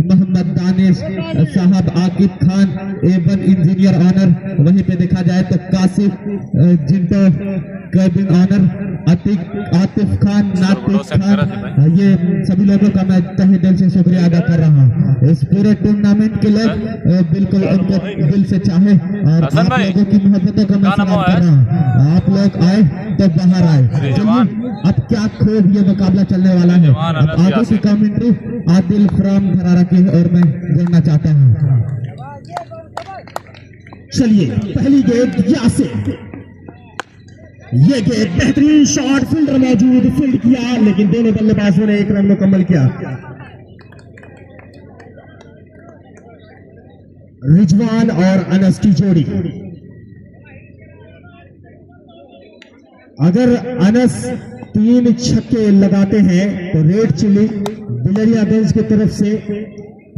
मोहम्मद दानिश साहब, Aqib Khan A1 engineer honour. वहीं पे देखा जाए तो कासिफ जिंटो कैबिन ऑनर, आतिफ खान, नातिक खान, ये सभी लोगों का मैं तहे दिल से शुक्रिया अदा कर रहा हूँ। इस पूरे टूर्नामेंट के लिए बिल्कुल उनको दिल से चाहे और आप लोगों की मोहब्बतों को मैं सलाम कर रहा हूँ। आप लोग आए तो बाहर आए। अब क्या खूब ये मुकाबला चलने वाला है। अब आगे की कमेंट्री आदिल फ्राम धरारा की और मैं जोड़ना चाहता हूँ। चलिए पहली गेंद यासिर, ये गेंद बेहतरीन शॉट, फील्डर मौजूद, फील्ड किया लेकिन दोनों बल्लेबाजों ने एक रन मुकम्मल किया। रिजवान और अनस की जोड़ी, अगर अनस 3 छक्के लगाते हैं तो रेड चिली बिलरियागंज की तरफ से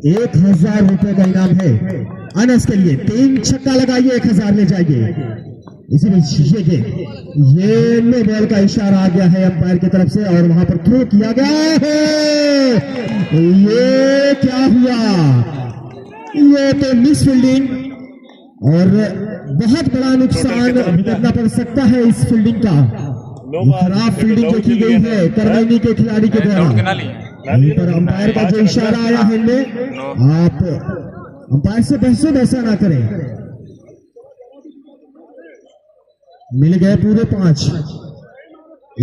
1000 रुपए का इनाम है अनस के लिए। 3 छक्का लगाइए 1000 ले जाइए। इसी बीच ये नो बॉल का इशारा आ गया है अंपायर की तरफ से और वहां पर थ्रो किया गया है। ये क्या हुआ, ये तो मिस फील्डिंग और बहुत बड़ा नुकसान भुगतना पड़ सकता है इस फील्डिंग का। खराब फील्डिंग जो की गई है करमैनी के खिलाड़ी के द्वारा। यहीं पर अंपायर का जो इशारा आया है आप अंपायर से बहसो वैसा ना करें। मिल गए पूरे 5,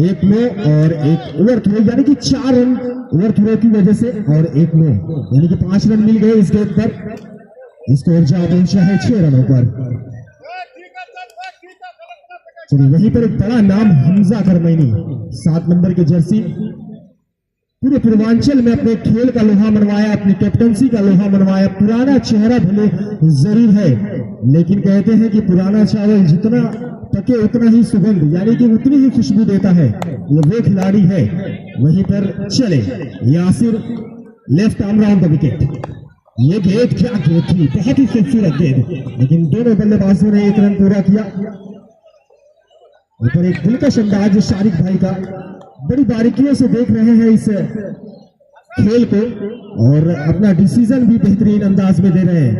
1 नो और 1 ओवर थ्रो, यानी कि 4 रन ओवर थ्रो की वजह से और 1 नो, यानी कि 5 रन मिल गए इस गेंद पर। स्कोर जा पहुंचा है 6 रनों पर। चलिए वहीं पर एक बड़ा नाम हमजा करमैनी, 7 नंबर की जर्सी, पूरे पूर्वांचल में अपने खेल का लोहा मनवाया, अपनी कैप्टनसी का लोहा मनवाया। पुराना चेहरा भले जरूर है लेकिन कहते हैं कि पुराना चावल जितना पके उतना ही सुगंध, यानी कि उतनी ही खुशबू देता है। ये वो खिलाड़ी है। वहीं पर चले Yasir, left arm round the wicket. ये गेंद क्या गेंद थी, बहुत ही खूबसूरत गेंद, लेकिन दोनों बल्लेबाजों ने 1 रन पूरा किया। ऊपर एक दिलकश अंदाज शारिक भाई का, बड़ी बारीकियों से देख रहे हैं इस खेल को और अपना डिसीजन भी बेहतरीन अंदाज में दे रहे हैं।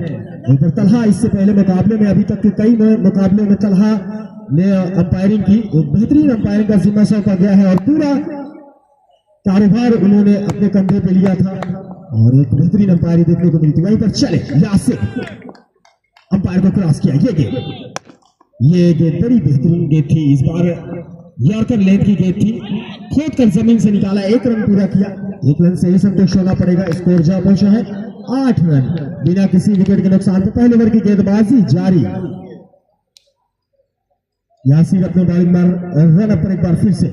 ऊपर तलहा इससे पहले मुकाबले में, अभी तक के कई मुकाबलों में तलहा ने अंपायरिंग की, बेहतरीन अंपायरिंग का जिम्मा सौंपा गया है और पूरा कारोबार उन्होंने अपने कंधे पे लिया था और एक बेहतरीन अंपायरिंग देखने को मिली थी। वहीं पर चले यासिर, अंपायर को क्रॉस किया। ये गेंद बड़ी बेहतरीन गेंद थी, इस बार यॉर्कर लेंथ की गेंद थी, खोद कर जमीन से निकाला, 1 रन पूरा किया। 1 रन से ही संतुष्ट होना पड़ेगा। स्कोर जा पहुंचा है 8 रन बिना किसी विकेट के नुकसान। तो पहले ओवर की गेंदबाजी जारी। यासिर अपने बॉलिंग रन अप पर एक बार फिर से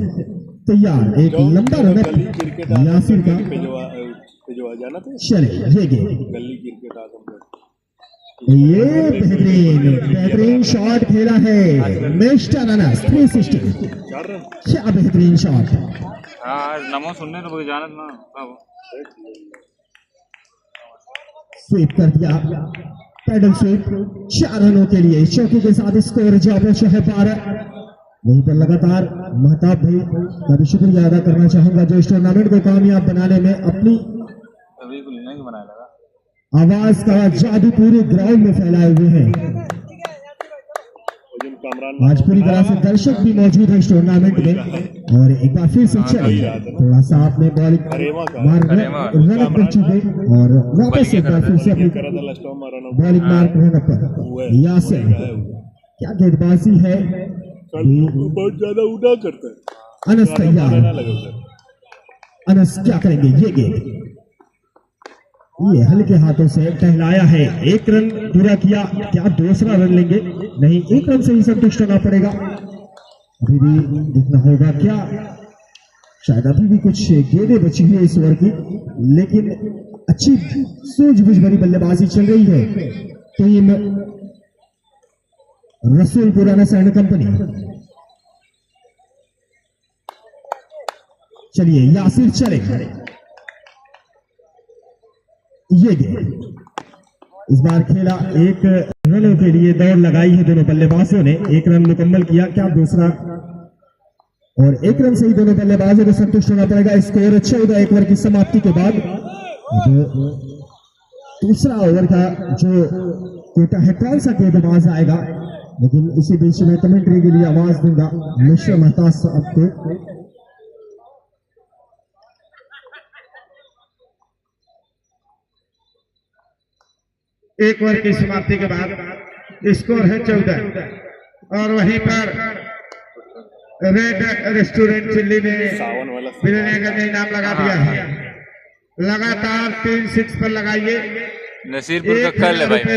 तैयार, एक लंबा रन अप यासिर का। चले ये गेंद, ये बेहतरीन शॉट खेला है मिस्टर अनस, 360। क्या बेहतरीन शॉट। नमो सुनने तो जाना ना, स्वीप कर दिया, पैडल स्वीप, 4 रनों के लिए चौकी के साथ स्कोर जा पहुंचा है 12। वहीं पर लगातार महताब भाई का भी शुक्रिया अदा करना चाहूंगा जो इस टूर्नामेंट को कामयाब बनाने में अपनी आवाज का जादू पूरे ग्राउंड में फैलाए हुए हैं। आज पूरी तरह से दर्शक भी मौजूद है इस टूर्नामेंट में और एक बार फिर से चले थोड़ा सा आपने बॉलिंग रन अप कर चुके और वापस एक बार फिर से अपनी बॉलिंग मार्क रन अप पर। यासिर क्या गेंदबाजी है, बहुत ज्यादा उड़ा करता है। अनस तैयार, अनस क्या करेंगे। ये गेंद ये हल्के हाथों से टहलाया है, 1 रन पूरा किया। क्या दूसरा रन लेंगे? नहीं, 1 रन से ही संतुष्ट होना पड़ेगा। अभी भी देखना होगा क्या, शायद अभी भी कुछ गेंदें बची हुई इस ओवर की, लेकिन अच्छी सूझबूझ भरी बल्लेबाजी चल रही है team Rasulpur Anas and company. चलिए यासिर चले। ये गेंद इस बार खेला, 1 रनों के लिए दौड़ लगाई है दोनों बल्लेबाजों ने, 1 रन मुकम्मल किया। क्या दूसरा और 1 रन से ही दोनों बल्लेबाजों को संतुष्ट होना पड़ेगा। स्कोर 14 ओवर की समाप्ति के बाद दूसरा ओवर का जो कोटा है कौन सा गेंदबाज आएगा, लेकिन इसी बीच में कमेंट्री के लिए आवाज दूंगा मिश्र मेहता साहब को। एक ओवर की समाप्ति के बाद स्कोर है 14 और वहीं पर रेड रेस्टोरेंट दिल्ली ने बिलियनियर का इनाम लगा दिया है। लगातार 3 6 पर लगाइए, नसीरपुर का कल है भाई, कल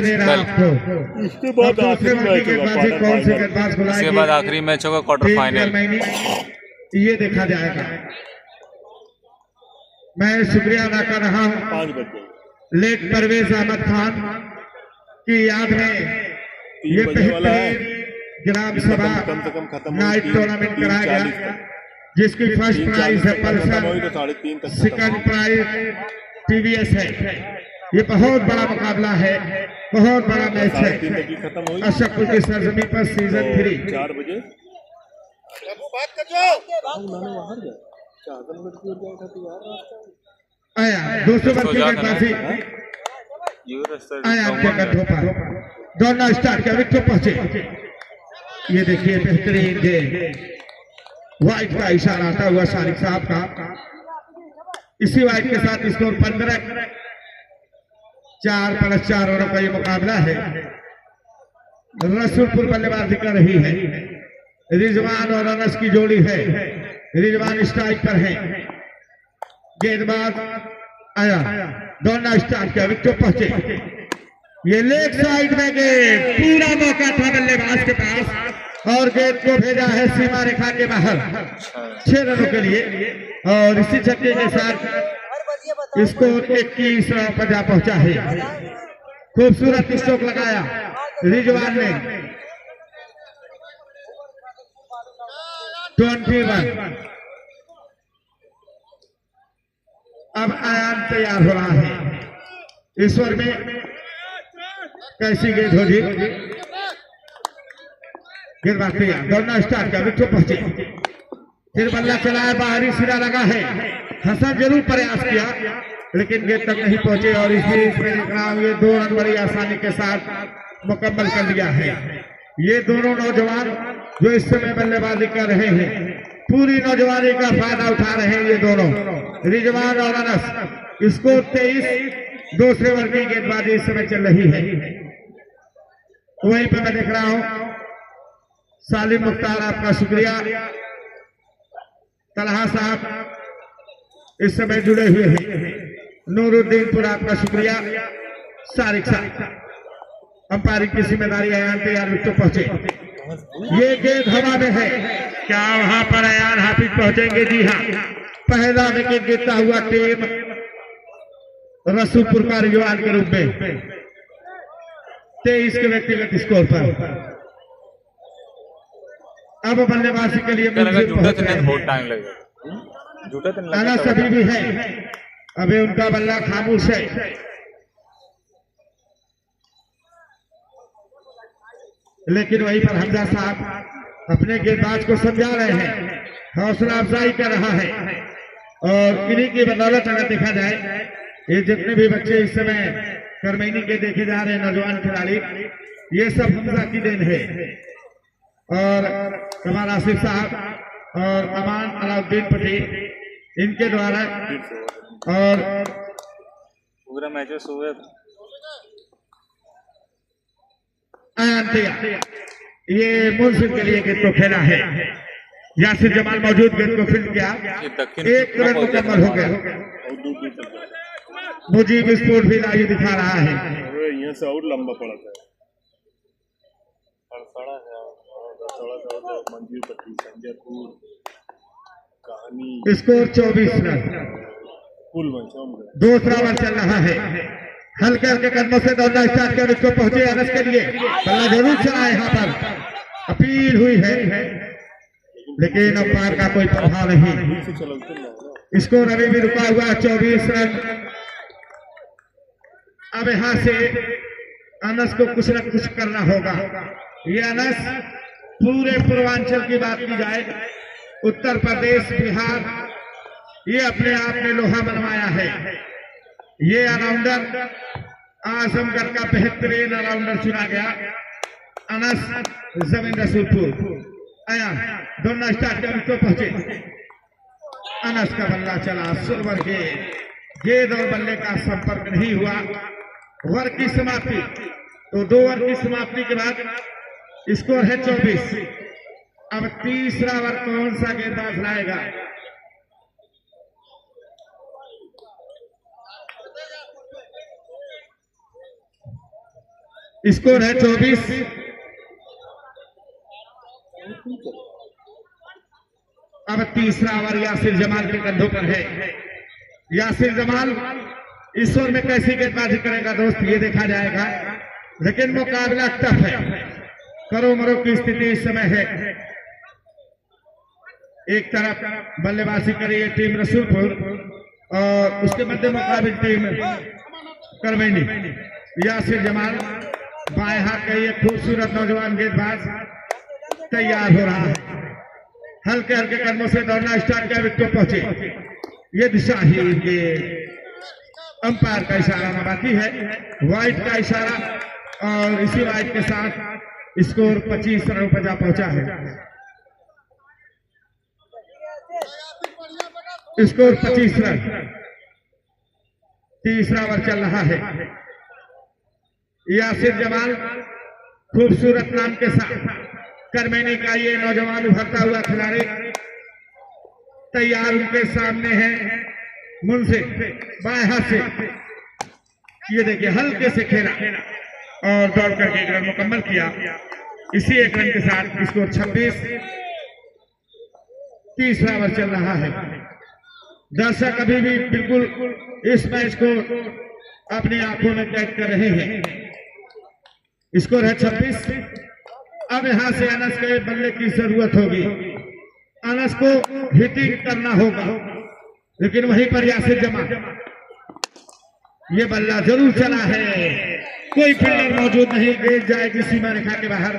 इसके बाद आखिरी मैच होगा, कौन से गेंदबाज को इसके बाद आखिरी मैच होगा क्वार्टर फाइनल। ये देखा जाएगा। मैं शुक्रिया अदा कर रहा हूँ 5 बजे लेट परवेज अहमद खान की याद में ये बेहतरीन ग्राम सभा कम से कम खत्म नाइट टूर्नामेंट कराया गया, जिसकी फर्स्ट प्राइज है पल्सर, 3:30 तक सेकंड प्राइज टीवीएस है। ये बहुत बड़ा मुकाबला है, बहुत बड़ा मैच है। 3:30 तक खत्म हुई। अशोकपुर की सरजमी पर सीजन 3 4 बजे आया 200 ओवर की गेंदबाजी आया आपके कंधों पर, दौड़ना स्टार्ट किया, विकेट पहुंचे। ये देखिए बेहतरीन गेंद, वाइट का इशारा आता हुआ शारिक साहब का। इसी वाइट के साथ स्कोर 15, 4 + 4 ओवरों का ये मुकाबला है। रसूलपुर बल्लेबाजी कर रही है, रिजवान और अनस की जोड़ी है। रिजवान स्ट्राइक पर है, गेंदबाज आया, दौड़ना स्टार्ट किया, विकेट पहुंचे। ये लेग साइड में गेंद, पूरा मौका था बल्लेबाज के पास और गेंद को भेजा है सीमा रेखा के बाहर 6 रनों के लिए। और इसी छक्के के साथ स्कोर 21 रन पर जा पहुंचा है। खूबसूरत स्ट्रोक लगाया रिजवान ने। 21। अब आयाम तैयार हो रहा है। ईश्वर में कैसी गेंद होगी, गेंदबाज तैयार, दौड़ना स्टार्ट किया, विकेट पहुंचे। फिर बल्ला चलाया, बाहरी सिरा लगा है। हसन जरूर प्रयास किया लेकिन गेंद तक नहीं पहुंचे और इस बीच में देख रहा हूं ये 2 रन बड़ी आसानी के साथ मुकम्मल कर दिया है। ये दोनों नौजवान जो इस समय बल्लेबाजी कर रहे हैं, पूरी नौजवानी का फायदा उठा रहे हैं ये दोनों, रिजवान और अनस। स्कोर 23, दूसरे ओवर की गेंदबाजी इस समय चल रही है। वहीं पर मैं देख रहा हूं सालिम मुख्तार, आपका शुक्रिया। तलहा साहब इस समय जुड़े हुए हैं। नूरुद्दीनपुर, आपका शुक्रिया। सारिक साहब अंपायरिंग की जिम्मेदारी अयान तैयार, विकेट पहुंचे। ये गेंद हवा में है, क्या वहां पर अयान हाफिज पहुंचेंगे? जी हाँ, पहला विकेट गिरता हुआ टीम रसूलपुर का रिजवान के रूप में 23 के व्यक्तिगत स्कोर पर। अब बल्लेबाजी के लिए बहुत टाइम लगेगा। अनस अभी भी है, अभी उनका बल्ला खामोश है। लेकिन वहीं पर हमजा साहब अपने गेंदबाज को समझा रहे हैं, हौसला अफजाई कर रहा है। और इन्हीं की बदौलत अगर देखा जाए, ये जितने भी बच्चे इस समय करमैनी के देखे जा रहे हैं, नौजवान खिलाड़ी, ये सब हमजा की देन है। और कमाल आसिफ साहब और अमान अलाउद्दीन पटेल, इनके द्वारा। और पूरा मैचेस हुए ये मुंसिफ के लिए गेंद को खेला है। यासिर जमाल मौजूद, गेंद को फील्ड किया, 1 रन मुकम्मल हो गया। मुजीब स्पोर्ट भी लाइव दिखा रहा है। यहाँ से और लंबा पड़ा था। मंजूर पट्टी, संजयपुर, कहानी। Score 24 run. दूसरा ओवर चल रहा है। हल्के हल्के कदमों से दौड़ना स्टार्ट कर, उसको पहुंचे अनस के लिए, बल्ला जरूर चला। यहाँ पर अपील हुई है लेकिन अंपायर का कोई प्रभाव नहीं। स्कोर अभी भी रुका हुआ 24 रन। अब यहां से अनस को कुछ न कुछ करना होगा। ये अनस पूरे पूर्वांचल की बात की जाए, उत्तर प्रदेश, बिहार, ये अपने आप में लोहा बनवाया है। ये ऑलराउंडर आजमगढ़ का बेहतरीन ऑलराउंडर चुना गया अनस जमीन रसूलपुर। आया दोनों स्टार्ट को पहुंचे। अनस का बल्ला चला सुरवर गेंद और बल्ले का संपर्क नहीं हुआ। ओवर की समाप्ति। तो 2 ओवर की समाप्ति के बाद स्कोर है 24। अब तीसरा ओवर कौन सा गेंदबाज लाएगा? स्कोर है 24। अब तीसरा ओवर यासिर जमाल के कंधों पर है। यासिर जमाल इस ओवर में कैसी गेंदबाजी करेगा दोस्त, ये देखा जाएगा। लेकिन मुकाबला टफ है, करो मरो की स्थिति इस समय है। एक तरफ बल्लेबाजी कर रही है टीम रसूलपुर और उसके मध्य मुकाबले टीम करवेनी। यासिर जमाल बाएं हाथ का ये खूबसूरत नौजवान गेंदबाज तैयार हो रहा है। हल्के हल्के कदमों से दौड़ना स्टार्ट किया, विकेट पहुंचे। ये दिशाहीन अंपायर का इशारा ना बाकी है, वाइट का इशारा और इसी वाइट के साथ स्कोर 25 रनों पर जा पहुंचा है। Score 25 run. तीसरा ओवर चल रहा है। यासिर जमाल खूबसूरत नाम के साथ करमेनी का ये नौजवान उभरता हुआ खिलाड़ी तैयार उनके सामने है। मुंसिफ बाएं हाथ से ये देखिए हल्के से खेला और दौड़ करके 1 रन मुकम्मल किया। इसी 1 रन के साथ स्कोर 26। तीसरा ओवर चल रहा है। दर्शक अभी भी बिल्कुल इस मैच को अपनी आंखों में कैद कर रहे हैं। स्कोर है 26। अब यहां से अनस के बल्ले की जरूरत होगी। अनस को हिटिंग करना होगा, लेकिन वहीं पर यासिर जमाल ये बल्ला जरूर चला है। कोई फील्डर मौजूद नहीं, गेंद जाएगी सीमा रेखा के बाहर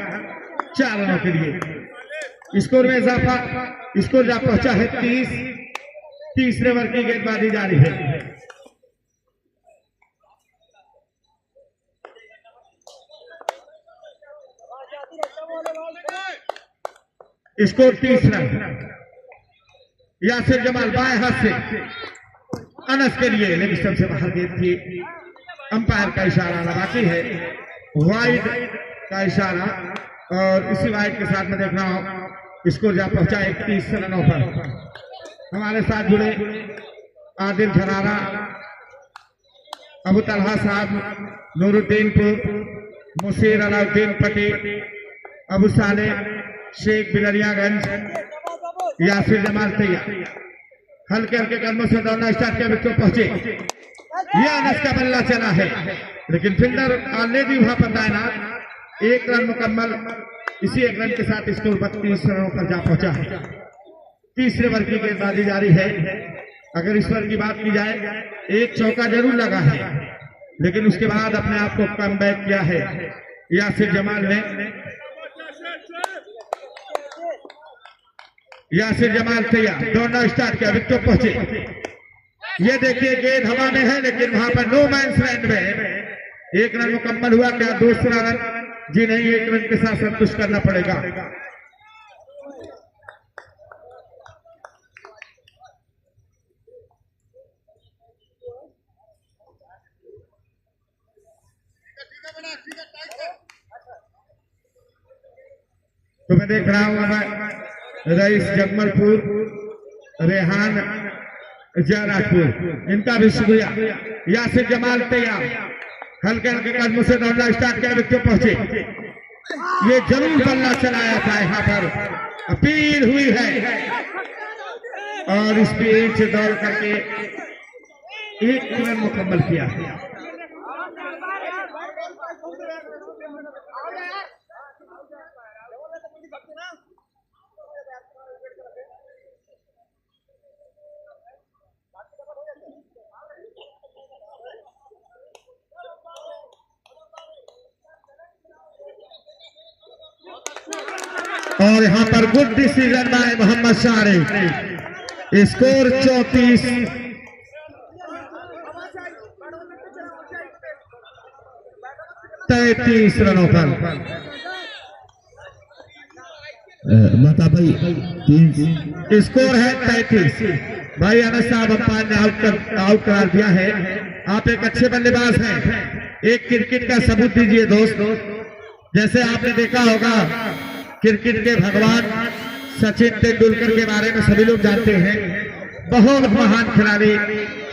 4 रनों के लिए। स्कोर में इजाफा, स्कोर जा पहुंचा है 30। तीसरे ओवर की गेंदबाजी जारी है। Score 30 run. यासिर जमाल बाएं हाथ से अनस के लिए लेग स्टंप से बाहर गेंद थी। अंपायर का इशारा ना बाकी है, वाइड का इशारा और इसी वाइड के साथ में देख रहा हूं स्कोर जा पहुंचा 31 रनों पर। हमारे साथ जुड़े आदिल धरारा, अबू तलहा साहब, नूरुद्दीनपुर, मुसीर अलाउद्दीन पटेल, अबू साले, शेख बिलरियागंज, यासिर जमाल तैयार। हल्के हल्के कदमों से दौड़ना स्टार्ट किया, विकेट पहुंचे। यह अनस का बल्ला चला है, लेकिन फील्डर ऑलरेडी वहां पर तैनात। 1 रन मुकम्मल। इसी 1 रन के साथ स्कोर 32 रनों पर जा पहुंचा है। तीसरे ओवर की गेंदबाजी जारी है। अगर इस ओवर की बात की जाए, एक चौका जरूर लगा है, लेकिन उसके बाद अपने आप को कम बैक किया है यासिर जमाल ने। यासिर जमाल तैयार, दौड़ना स्टार्ट किया, विकेट पहुंचे। ये देखिए गेंद हवा में है, लेकिन वहां पर नो मैंस लैंड में 1 रन मुकम्मल हुआ। क्या दूसरा रन? जी नहीं, 1 रन के साथ संतुष्ट करना पड़ेगा। तो मैं देख रहा हूं रईस जगमलपुर, रेहान जयराजपुर, इनका भी शुक्रिया। यासिर जमाल तैयार, हल्के हल्के कदमों से दौड़ना स्टार्ट किया, विकेट पहुंचे। ये जरूर बल्ला चलाया था, यहाँ पर अपील हुई है और स्पीड से दौड़ करके 1 रन मुकम्मल किया। और यहाँ पर good decision by Mohammad Sharik. Score 34। 33 रनों पर। माता भाई 3 स्कोर है 33। भाई अनस साहब अंपायर ने आउट करार दिया है। आप एक अच्छे बल्लेबाज हैं, एक क्रिकेट का सबूत दीजिए दोस्त। जैसे आपने देखा होगा क्रिकेट के भगवान सचिन तेंदुलकर के बारे में सभी लोग जानते हैं, बहुत महान खिलाड़ी,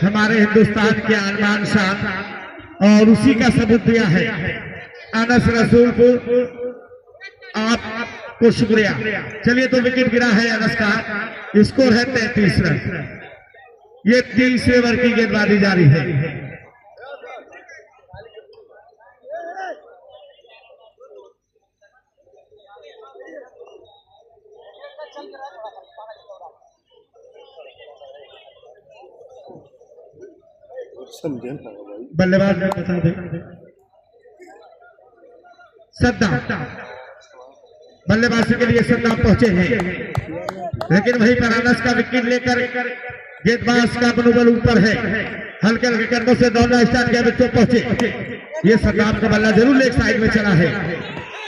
हमारे हिंदुस्तान के आन शान, और उसी का सबूत दिया है अनस रसूलपुर। आपको शुक्रिया। चलिए तो विकेट गिरा है अनस का, स्कोर है 33 रन। ये 30वें ओवर की गेंदबाजी जारी है। बल्लेबाज ने बता दे सद्दाम, बल्लेबाजी के लिए सद्दाम पहुंचे हैं, लेकिन वहीं पर अनस का विकेट लेकर गेंदबाज का मनोबल ऊपर है। हल्के हल्के कदमों से दौड़ना स्टार्ट किया, बच्चों पहुंचे। ये सद्दाम का बल्ला जरूर लेग साइड में चला है।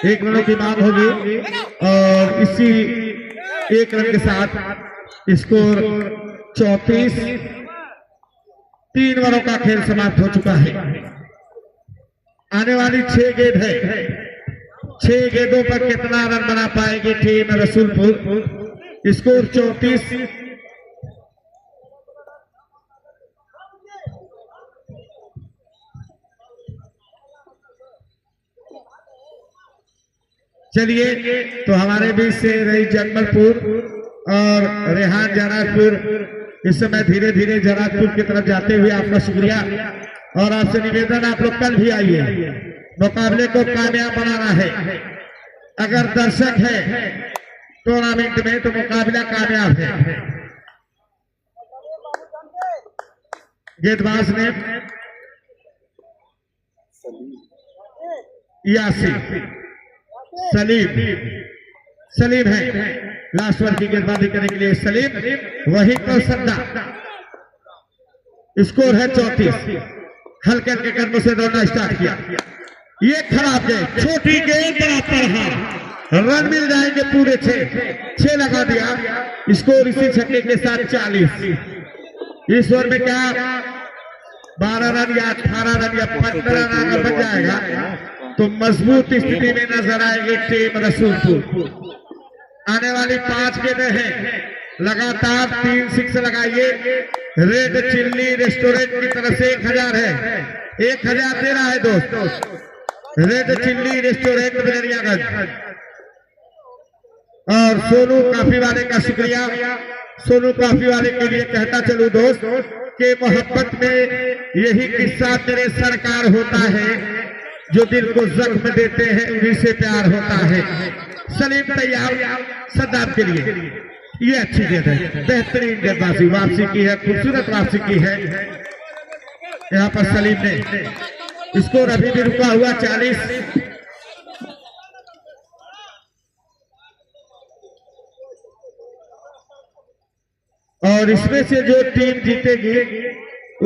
1 रनों की मांग होगी और इसी 1 रन के साथ स्कोर 34। 3 ओवरों का खेल समाप्त हो चुका है। आने वाली 6 गेंद है। 6 गेंदों पर कितना रन बना पाएगी टीम रसूलपुर? स्कोर 34। चलिए तो हमारे बीच से रही जगमलपुर और रेहान जराजपुर इस समय धीरे धीरे जराजपुर की तरफ जाते हुए आपका शुक्रिया और आपसे निवेदन, आप लोग कल भी आइए, मुकाबले को कामयाब बनाना है। अगर दर्शक है टूर्नामेंट में तो मुकाबला कामयाब है। गेंदबाज ने यासिर सलीम है लास्ट ओवर की गेंदबाजी करने के लिए। सलीम वही तो सद्दा। स्कोर है 34। हल्के हल्के कदमों से दौड़ना स्टार्ट किया। ये खराब गेंद, छोटी गेंद पर रन मिल जाएंगे पूरे 6 लगा दिया। स्कोर इसी छक्के के साथ 40। इस ओवर में क्या 12 रन या 18 रन या 15 रन अगर बच जाएगा तो मजबूत स्थिति में नजर आएगी टीम रसूलपुर। आने वाली 5 गेंदें हैं, लगातार 3 6 लगाइए। रेड चिल्ली रेस्टोरेंट की तरफ से 1000 है, 1000 दे रहा है दोस्तों। रेड चिल्ली रेस्टोरेंट बिजरियागंज और सोनू काफी वाले का शुक्रिया। सोनू काफी वाले के लिए कहता चलूं दोस्त कि मोहब्बत में यही किस्सा मेरे सरकार होता है, जो दिल को जख्म देते हैं उन्हीं से प्यार होता है। सलीम तैयार सद्दाम के लिए। ये अच्छी गेंद है, बेहतरीन गेंदबाजी वापसी की है, खूबसूरत वापसी की है यहाँ पर सलीम ने। स्कोर अभी भी रुका हुआ 40। और इसमें से जो टीम जीतेगी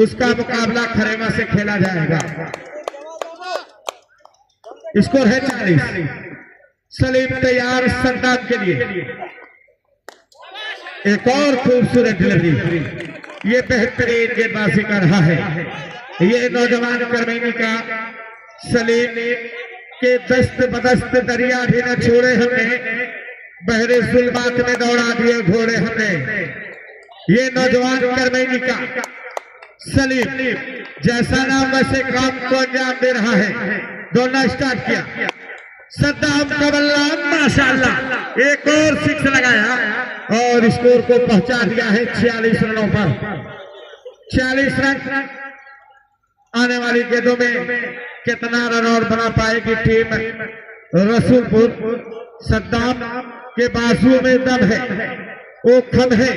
उसका मुकाबला खरेमा से खेला जाएगा। स्कोर है 40। सलीम तैयार सद्दाम के लिए। एक और खूबसूरत डिलीवरी। ये बेहतरीन गेंदबाजी कर रहा है ये नौजवान कर्मीनी का। सलीम के दस्त बदस्त दरिया भी न छोड़े हमने, बहरे जुल्मात में दौड़ा दिए घोड़े हमने। ये नौजवान कर्मीनी का सलीम जैसा नाम वैसे काम को अंजाम दे रहा है। दौड़ना स्टार्ट किया। सद्दाम का बल्ला माशाल्लाह, एक और 6 लगाया और स्कोर को पहुंचा दिया है 46 रनों पर। 46 रन। आने वाली गेंदों में कितना रन और बना पाएगी टीम रसूलपुर? सद्दाम के बाजुओं में दम है, वो खम है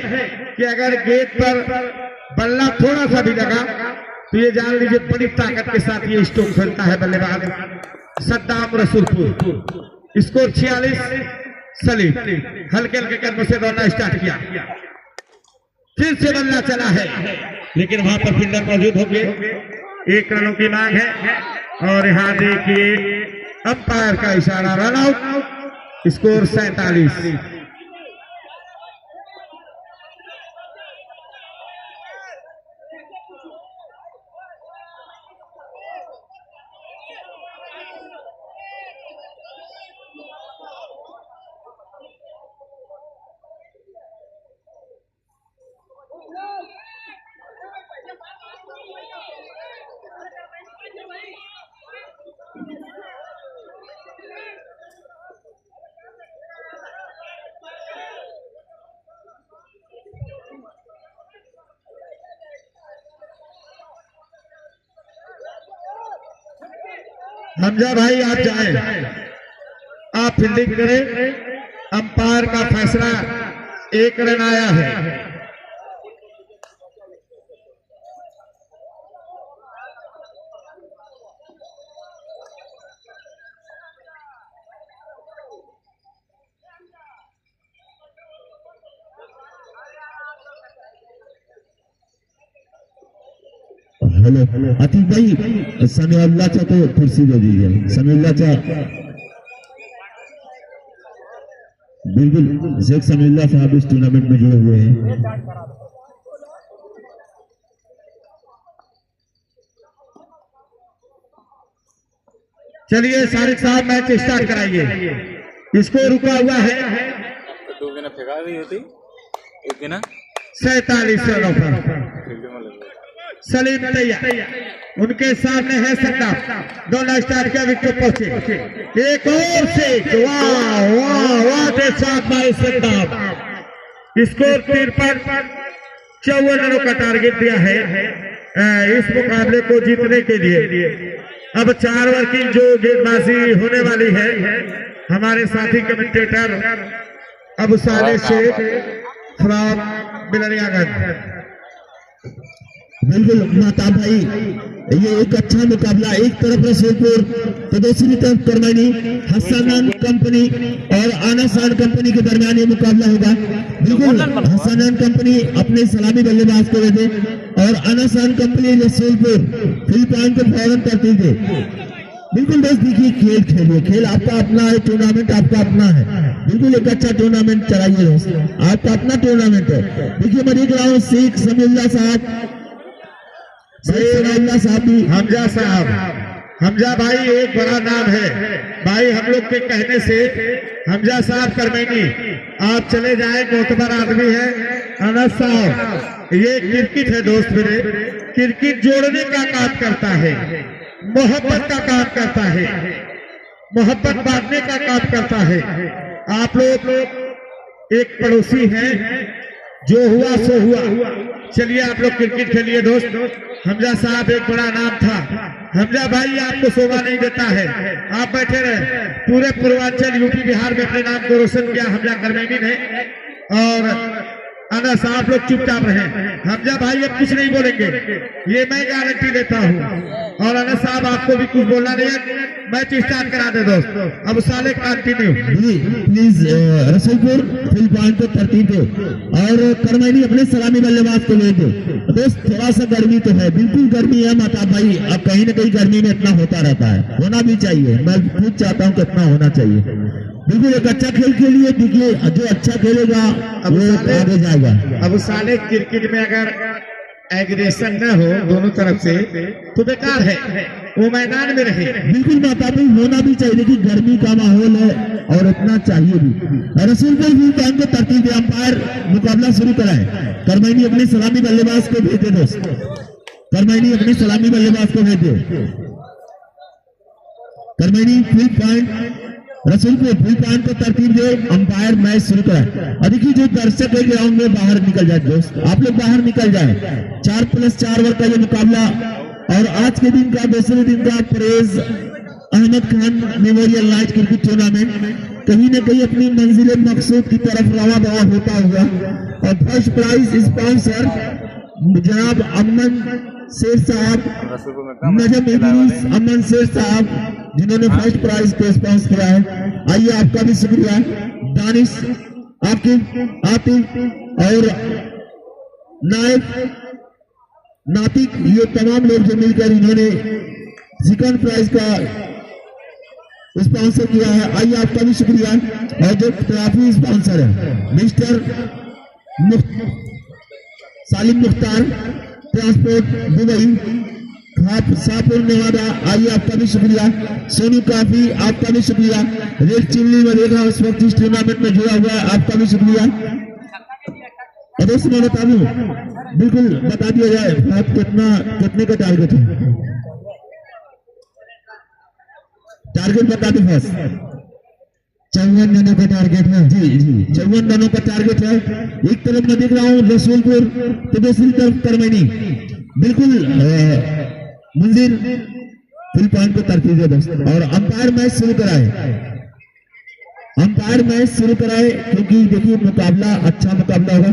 कि अगर गेंद पर बल्ला थोड़ा सा भी लगा तो ये जान लीजिए बड़ी ताकत के साथ ये स्ट्रोक खेलता है बल्लेबाज सद्दाम रसूलपुर। स्कोर 46। सलीम हल्के हल्के कदमों से दौड़ना स्टार्ट किया। फिर से बल्ला चला है लेकिन वहां पर फील्डर मौजूद होंगे। 1 रनों की मांग है। और यहाँ देखिए अंपायर का इशारा, रन आउट, स्कोर 47। हमजा भाई आप जाएं, आप फील्डिंग करें, अंपायर का फैसला 1 रन आया है। हेलो अतीक भाई, समीउल्लाह चा तो कुर्सी दे दीजिए। समीउल्लाह चा, बिल्कुल शेख समीउल्लाह साहब इस टूर्नामेंट में जुड़े हुए हैं। चलिए सारिक साहब मैच स्टार्ट कराइए, इसको रुका हुआ है। तो 2 गेंद फेंका दी होती, 1 गेंद 47 रनों पर सलीम तैयार, उनके सामने है सन्नाम, दोनों स्टार के विकेट पहुंचे, एक और से वाह वाह वाह के साथ भाई सन्नाम, स्कोर 53 रनों का टारगेट दिया है इस मुकाबले को जीतने के लिए। अब 4 ओवर की जो गेंदबाजी होने वाली है, हमारे साथी कमेंटेटर अबू साले शेख फ्रॉम बिलरियागंज। बिल्कुल महताब भाई, ये एक अच्छा मुकाबला, एक तरफ रसूलपुर तो दूसरी तरफ करमैनी, हसनान कंपनी और आनासान कंपनी के दरमियान ये मुकाबला होगा। बिल्कुल हसनान कंपनी अपने सलामी बल्लेबाज को दे और आनासान कंपनी रसूलपुर फिलिपाइन को फौरन तरतीब दे। बिल्कुल दोस्त देखिए, खेल खेलिए, खेल आपका अपना है, टूर्नामेंट आपका अपना है। बिल्कुल एक अच्छा टूर्नामेंट चलाइए दोस्त, आपका अपना टूर्नामेंट है। देखिए मैं देख रहा हूँ शेख समीउल्लाह साहब, साहब भी, हमजा साहब, हमजा भाई एक बड़ा नाम है भाई, हम लोग के कहने से हमजा साहब करमैनी आप चले जाए, मोतबर आदमी है। अनस साहब, ये क्रिकेट है दोस्त मेरे, क्रिकेट जोड़ने का काम करता है, मोहब्बत का काम करता है, मोहब्बत बांटने का काम करता है। आप लोग एक पड़ोसी हैं, जो हुआ सो हुआ। चलिए आप लोग क्रिकेट खेलिए दोस्त। हमजा साहब एक बड़ा नाम था, हमजा भाई आपको शोभा नहीं देता है, आप बैठे रहे। पूरे पूर्वांचल यूपी बिहार में अपने नाम को रोशन किया हमजा करमैनी ने। और अनस आप लोग चुपचाप रहे, हमजा भाई अब कुछ नहीं बोलेंगे, ये मैं गारंटी देता हूँ। और अनस साहब आपको भी कुछ बोलना नहीं है, मैच स्टार्ट करा दे दोस्त। अब साले कंटिन्यू प्लीज, रसूलपुर फिलिपाइन को तरतीब दे और करमैनी अपने सलामी बल्लेबाज को ले दे। दोस्त थोड़ा सा गर्मी तो है, बिल्कुल गर्मी है महताब भाई, अब कहीं न कहीं गर्मी में इतना होता रहता है, होना भी चाहिए। मैं खुद चाहता हूँ कि इतना होना चाहिए। बिल्कुल एक अच्छा खेल खेलिए, देखिए जो अच्छा खेलेगा वो आगे जाएगा। अब साले क्रिकेट में अगर एग्रेशन न हो दोनों तरफ से तो बेकार है, वो मैदान में रहे। बिल्कुल महताब भाई होना भी चाहिए, देखिए गर्मी का माहौल है और इतना चाहिए भी। रसूलपुर फिलिपाइन को तरतीब दे, अंपायर मुकाबला शुरू कराए। करमैनी अपने सलामी बल्लेबाज को भेजे दोस्त, करमैनी अपने सलामी बल्लेबाज को भेजे। करमैनी फिलिपाइन रसूलपुर फिलिपाइन को तरतीब दे, अंपायर मैच शुरू कराए। और देखिए जो दर्शक है ग्राउंड में बाहर निकल जाए दोस्त, आप लोग बाहर निकल जाए। 4+4 ओवर का ये मुकाबला और आज के दिन का दूसरे दिन का परेज Ahmed Khan memorial night cricket tournament कहीं न कहीं अपनी मंजिल मकसूद की तरफ रवा दवा होता हुआ। और फर्स्ट प्राइज स्पॉन्सर जनाब अमन शेर साहब, नजम इदरीस अमन शेर साहब, जिन्होंने फर्स्ट प्राइज को स्पॉन्सर किया है। आइए आपका भी शुक्रिया। दानिश, आतिफ और नायक नातिक, ये तमाम लोग जो मिलकर इन्होंने सेकंड प्राइज का स्पॉन्सर किया है, आइए आपका भी शुक्रिया। और जो ट्रॉफी स्पॉन्सर है मिस्टर सालिम मुख्तार, ट्रांसपोर्ट दुबई, शाहपुर नेवादा, आइए आपका भी शुक्रिया। सोनू काफी, आपका भी शुक्रिया। रेड चिल्ली में देख रहा हूँ इस वक्त इस टूर्नामेंट में जुड़ा हुआ है, आपका भी शुक्रिया। और दोस्तों मैं बता दूं, बिल्कुल बता दिया जाए कितने का टारगेट है, टारगेट बता दो बस। 54 रनों का टारगेट है जी जी, 54 रनों का टारगेट है। एक तरफ मैं देख रहा हूँ रसूलपुर, तो दूसरी तरफ करमैनी। बिल्कुल मुंजीर फुल पॉइंट को तरतीब दे दोस्त। और अंपायर मैच शुरू कराए, अंपायर मैच शुरू कराए, क्योंकि देखिए मुकाबला अच्छा मुकाबला होगा।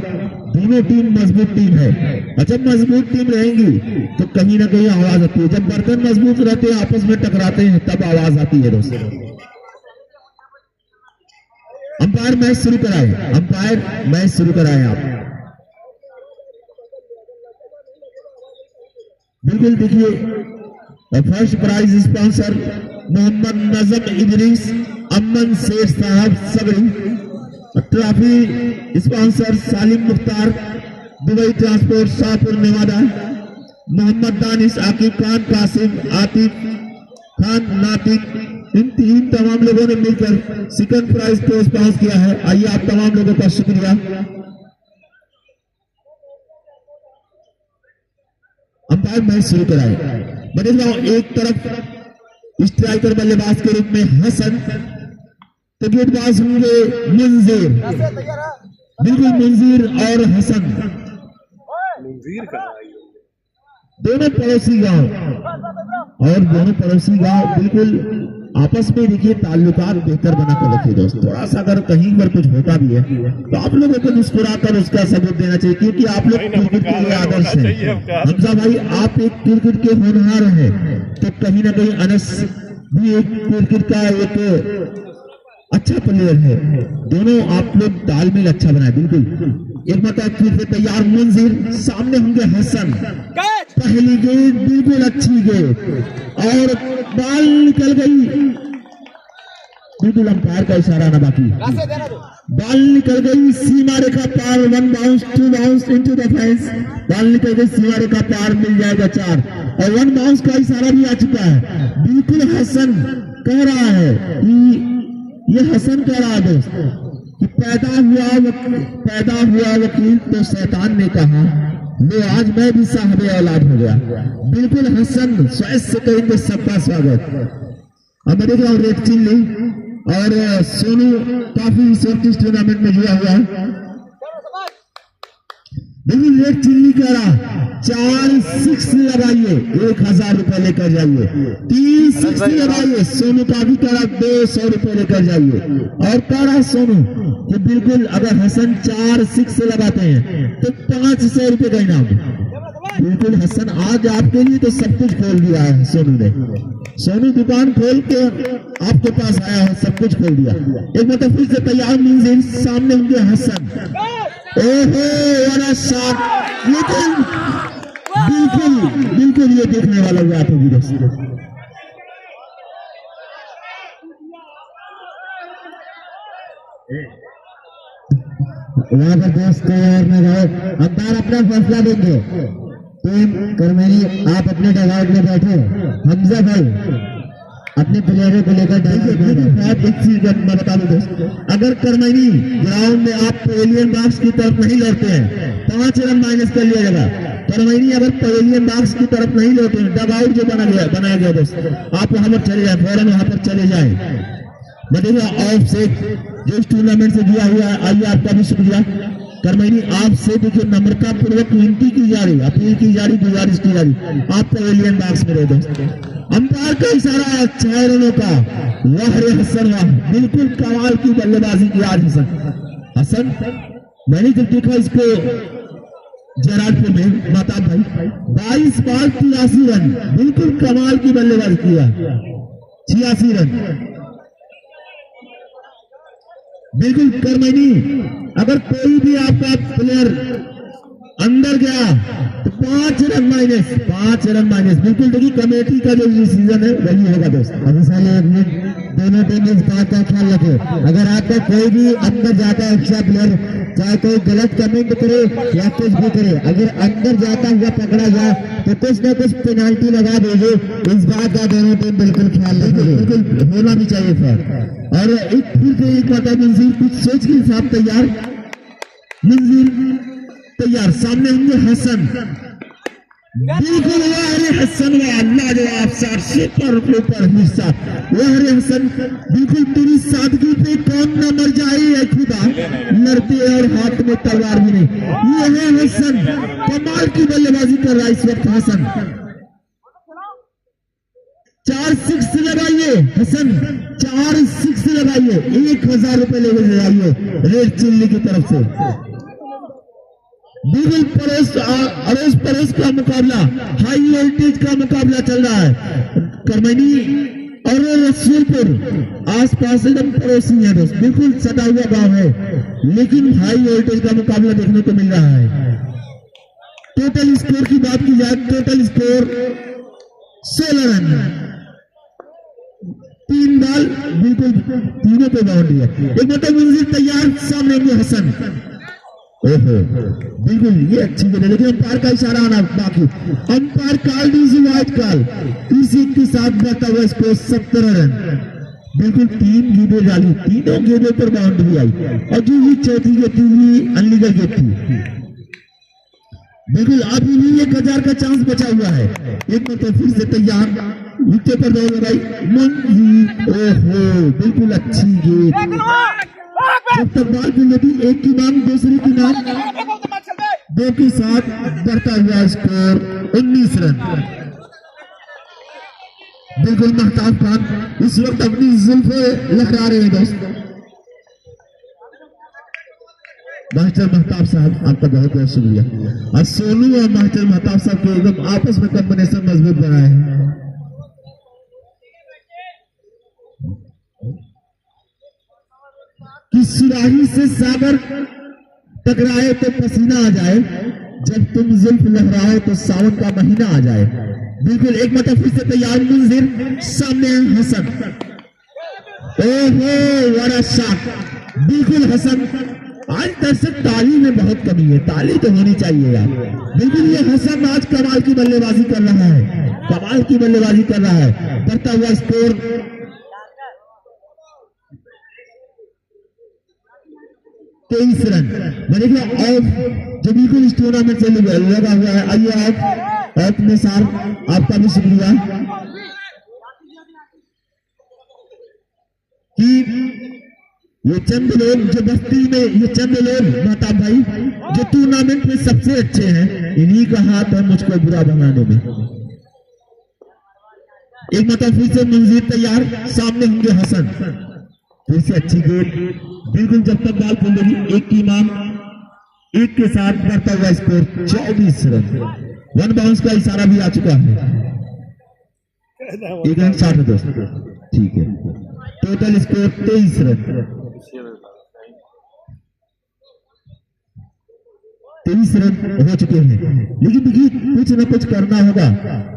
दोनों टीम मजबूत टीम है, और जब मजबूत टीम रहेंगी तो कहीं ना कहीं आवाज आती है। जब बर्तन मजबूत रहते हैं आपस में टकराते हैं तब आवाज आती है दोस्तों। अंपायर मैच शुरू कराए, अंपायर मैच शुरू कराए आप। बिल्कुल देखिए फर्स्ट प्राइज स्पॉन्सर मोहम्मद नजम इदरीस, अमन शेख साहब सगड़ी। ट्रॉफी स्पॉन्सर सालिम मुख्तार, दुबई ट्रांसपोर्ट, शाहपुर नेवादा। मोहम्मद दानिश, आकिब खान, कासिम, आतिफ खान, नातिक, इन तमाम लोगों ने मिलकर सेकंड प्राइज को स्पॉन्सर किया है। आइए आप तमाम लोगों का शुक्रिया। अंपायर मैच शुरू कराए। मैं देख रहा हूं एक तरफ स्ट्राइकर बल्लेबाज के रूप में हसन, तो गेंदबाज होंगे मुंजीर, बिल्कुल मुंजीर और हसन, दोनों पड़ोसी गांव, और दोनों पड़ोसी गांव बिल्कुल आपस में देखिए ताल्लुकात बेहतर बना कर रखिए दोस्त। थोड़ा सा अगर कहीं पर कुछ होता भी है तो आप लोगों को मुस्कुराकर उसका सबूत देना चाहिए, क्योंकि आप लोग क्रिकेट के लिए आदर्श हैं। हमजा भाई आप एक क्रिकेट के होनहार हैं, तो कहीं ना कहीं अनस भी एक क्रिकेट का एक अच्छा प्लेयर है। दोनों आप लोग तालमेल अच्छा बनाए। बिल्कुल एक मतलब फिर से तैयार मुंजीर, सामने होंगे हसन। पहली गेंद बिल्कुल अच्छी गेंद और बॉल निकल गई, बिल्कुल अंपायर का इशारा ना बाकी, बॉल निकल गई सीमा रेखा पार। 1 bounce 2 bounce into the fence, ball निकल गई सीमा रेखा पार, मिल जाएगा 4। और 1 बाउंस का इशारा भी आ चुका है। बिल्कुल हसन कह रहा है कि ये हसन कह रहा है दोस्त कि पैदा हुआ वकील तो शैतान ने कहा लो आज मैं भी साहब औलाद हो गया। बिल्कुल हसन स्वाइस से कहेंगे सबका स्वागत। अब मैं देख रहा हूँ रेड चिल्ली और सोनू काफी इस टूर्नामेंट में जुड़ा हुआ है। बिल्कुल रेड चिल्ली कह रहा 4 6 लगाइए 1000 रुपए लेकर जाइए, 3 6 लगाइए। सोनू का भी कह रहा 200 रुपए लेकर जाइए। और कह रहा सोनू कि बिल्कुल अगर हसन 4 6 लगाते हैं तो 500 रुपए का इनाम। बिल्कुल हसन आज आपके लिए तो सब कुछ खोल दिया है सोनू ने। सोनू दुकान खोल के आपके पास आया है, सब कुछ खोल दिया। एक मतलब फिर से तैयार मीन सामने होंगे हसन। ओहो वाला शॉट, लेकिन बिल्कुल ये देखने वाला बात होगी दोस्तों। वहां पर दोस्त और मैं अंपायर अपना फैसला देंगे। टीम करमैनी आप अपने डगआउट में बैठे, हमजा भाई अपने प्लेयरों को लेकर मैं बता दूं दोस्त, अगर करमैनी ग्राउंड में आप पवेलियन बॉक्स की तरफ नहीं लौटते हैं 5 रन माइनस कर लिया जाएगा। करमैनी अगर पवेलियन बॉक्स की तरफ नहीं लौटे हैं, डगआउट जो बनाया गया दोस्त, आप वहां पर चले जाए, फौरन वहां पर चले जाए। मैं देखा ऑफ से जो इस टूर्नामेंट से जुड़ा हुआ है, आइए आपका भी शुक्रिया। करमैनी आपसे देखिए नम्रता पूर्वक विनती की जा रही, अपील की जा रही, गुजारिश की जा रही, आप पवेलियन बॉक्स में रहे दोस्त। अंपायर का इशारा 6 रनों का, वाह रे हसन वाह, बिल्कुल कमाल की बल्लेबाजी की आज हसन। मैंने जब देखा इसको जयराजपुर में माता भाई 22 बॉल 83 रन, बिल्कुल कमाल की बल्लेबाजी किया, 86 रन। बिल्कुल करमैनी अगर कोई भी आपका प्लेयर अंदर गया तो 5 रन माइनस, 5 रन माइनस। बिल्कुल देखिए कमेटी का जो डिसीजन है वही होगा दोस्त। अब दोनों टीम इस बात का ख्याल रखे, अगर आपका कोई भी अंदर जाता है अच्छा प्लेयर, चाहे कोई गलत कमेंट करे या कुछ भी करे, अगर अंदर जाता हुआ पकड़ा जाए तो कुछ ना कुछ पेनाल्टी लगा देंगे। इस बात का दोनों टीम बिल्कुल ख्याल रखे, बिल्कुल होना भी चाहिए सर। और एक फिर से एक बात, मंजीर कुछ सोच के साथ तैयार, मंजीर तैयार, सामने होंगे हसन, बिल्कुल अरे हसन अल्लाह जवाब शॉट सुपर हिस्सा। अरे हसन बिल्कुल तेरी सादगी पे कौन न मर जाए खुदा, लड़ते और हाथ में तलवार भी नहीं। ये है हसन, कमाल की बल्लेबाजी कर रहा है इस वक्त हसन। 4 6 लगाइए हसन, 4 6 लगाइए, 1000 रुपए लेके जाइए रेड चिल्ली की तरफ से। बिल्कुल अड़ोस पड़ोस का मुकाबला, हाई वोल्टेज का मुकाबला चल रहा है। करमनी और रसूलपुर आसपास एकदम पड़ोसी है दोस्त, बिल्कुल सटा हुआ गांव है, लेकिन हाई वोल्टेज का मुकाबला देखने को मिल रहा है। टोटल स्कोर की बात की जाए, टोटल स्कोर 16 रन, 3 बॉल, बिल्कुल तीनों पे बाउंड्री है। एक मतलब मंजिल तैयार, सामने होंगे हसन। ओहो बिल्कुल ये अच्छी गेंद है, लेकिन अंपायर का इशारा आना बाकी। अंपायर काल दीजिए व्हाइट काल, इसी के साथ बढ़ता हुआ स्कोर 17 रन। बिल्कुल 3 गेंदें डाली, तीनों गेंदों पर बाउंड्री आई, और जो ये चौथी गेंद थी अनलीगल गेंद थी। बिल्कुल अभी भी 1000 का चांस बचा हुआ है। एक मतलब फिर से तैयार, विकेट पर दौड़ लगाई मंजीर। ओहो बिल्कुल अच्छी गेंद, जब तक बाल की नदी एक की मांग दूसरी की नाम, 2 के साथ बढ़ता हुआ स्कोर 19 रन। बिल्कुल महताब खान इस वक्त अपनी जुल्फे लहरा रहे हैं दोस्त। मास्टर महताब साहब आपका बहुत बहुत शुक्रिया। और सोनू और मास्टर महताब साहब को एकदम आपस में कॉम्बिनेशन मजबूत बनाए हैं। कि सुराही से सागर टकराए तो पसीना आ जाए, जब तुम जुल्फ लहराओ तो सावन का महीना आ जाए। बिल्कुल एक मतलब फिर से तैयार, मुंजिर सामने हसन। ओहो बड़ा शॉट, बिल्कुल हसन। आज दर्शक ताली में बहुत कमी है, ताली तो होनी चाहिए यार। बिल्कुल ये हसन आज कमाल की बल्लेबाजी कर रहा है, कमाल की बल्लेबाजी कर रहा है। बढ़ता हुआ स्कोर 23 रन। देखिए ऑफ जो बिल्कुल इस टूर्नामेंट से लगा हुआ है। आइए ऑफ में सार आपका भी शुक्रिया कि ये चंद लोग जो बस्ती में, ये चंद लोग महताब भाई जो टूर्नामेंट में सबसे अच्छे हैं, इन्हीं का हाथ है मुझको बुरा बनाने में। एक मतलब फिर से मंजीर तैयार, सामने होंगे हसन। फिर से अच्छी गेंद, बिल्कुल जब तक बॉल खुलेगी एक की मांग, 1 के साथ बढ़ता हुआ स्कोर 24 रन। 1 बाउंस का इशारा भी आ चुका है। 1 रन 60 दोस्त, ठीक है। टोटल स्कोर 23 रन, 23 रन हो चुके हैं। लेकिन देखिए कुछ ना कुछ करना होगा,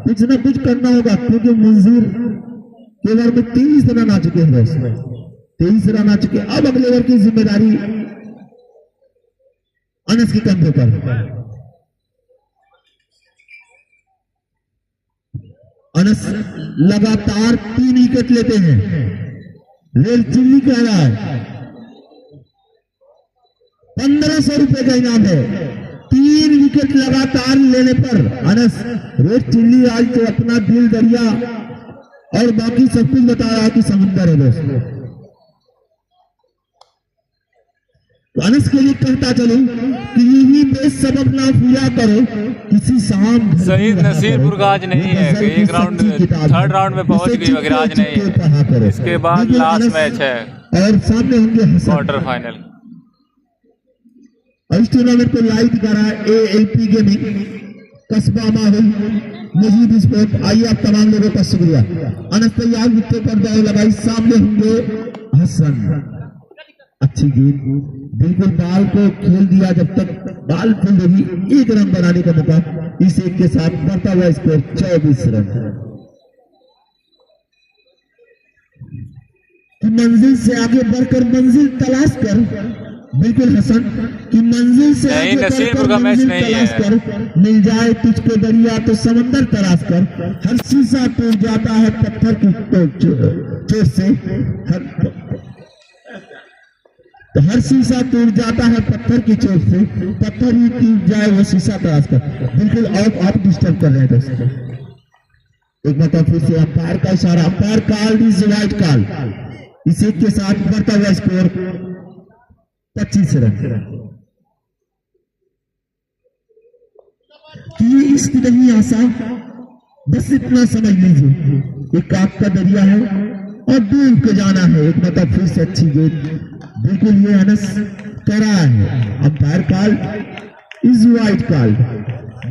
कुछ ना कुछ करना होगा, क्योंकि मंजीर के ओवर में 23 रन आ चुके हैं दोस्त, 23 रन आ चुके। अब अगले ओवर की जिम्मेदारी अनस के कंधों पर। अनस लगातार 3 विकेट लेते हैं, रेल चिल्ली कह रहा है 1500 रुपए का इनाम है 3 विकेट लगातार लेने पर। अनस रेड चिल्ली आज तो अपना दिल दरिया और बाकी सब कुछ बता रहा है कि समुद्र है दोस्तों। तो अनस के लिए कहता चलूं कि यही बेसबब ना पूरा करो किसी शाम। शहीद नसीरपुर का आज नहीं है, एक राउंड 3rd राउंड में पहुंच गई मगर आज नहीं है, इसके बाद लास्ट मैच है और सामने होंगे क्वार्टर फाइनल। इस टूर्नामेंट को लाइव कर रहा है ALP गेमिंग, कस्बा माहौल, मजीद स्पोर्ट। आइए आप तमाम लोगों का शुक्रिया। अनस तैयार विकेट पर दौड़ लगाई, सामने होंगे हसन। अच्छी गेंद, बिल्कुल बाल को खेल दिया। जब तक बाल खेल देगी 1 रन बनाने का मौका। इस एक के साथ बढ़ता हुआ स्कोर 24 रन। कि मंजिल से आगे बढ़कर मंजिल तलाश कर, बिल्कुल हसन कि मंजिल से आगे बढ़कर मंजिल तलाश कर, मिल जाए तुझको दरिया तो समंदर तलाश कर। हर शीशा टूट जाता है पत्थर की चोट से, हर शीशा टूट जाता है पत्थर की चोट से, पत्थर ही टूट जाए वो शीशा तलाश कर। बिल्कुल आप डिस्टर्ब कर रहे हैं दोस्तों। एक मतलब फिर से अंपायर का इशारा, umpire call is wide call. इसी के साथ बढ़ता हुआ स्कोर 25 रन। कि इश्क नहीं आसा, बस इतना समझ लीजिए एक आग का दरिया है और डूब के जाना है। एक मतलब फिर से अच्छी गेंद, बिल्कुल ये अनस कह रहा है umpire call is wide call.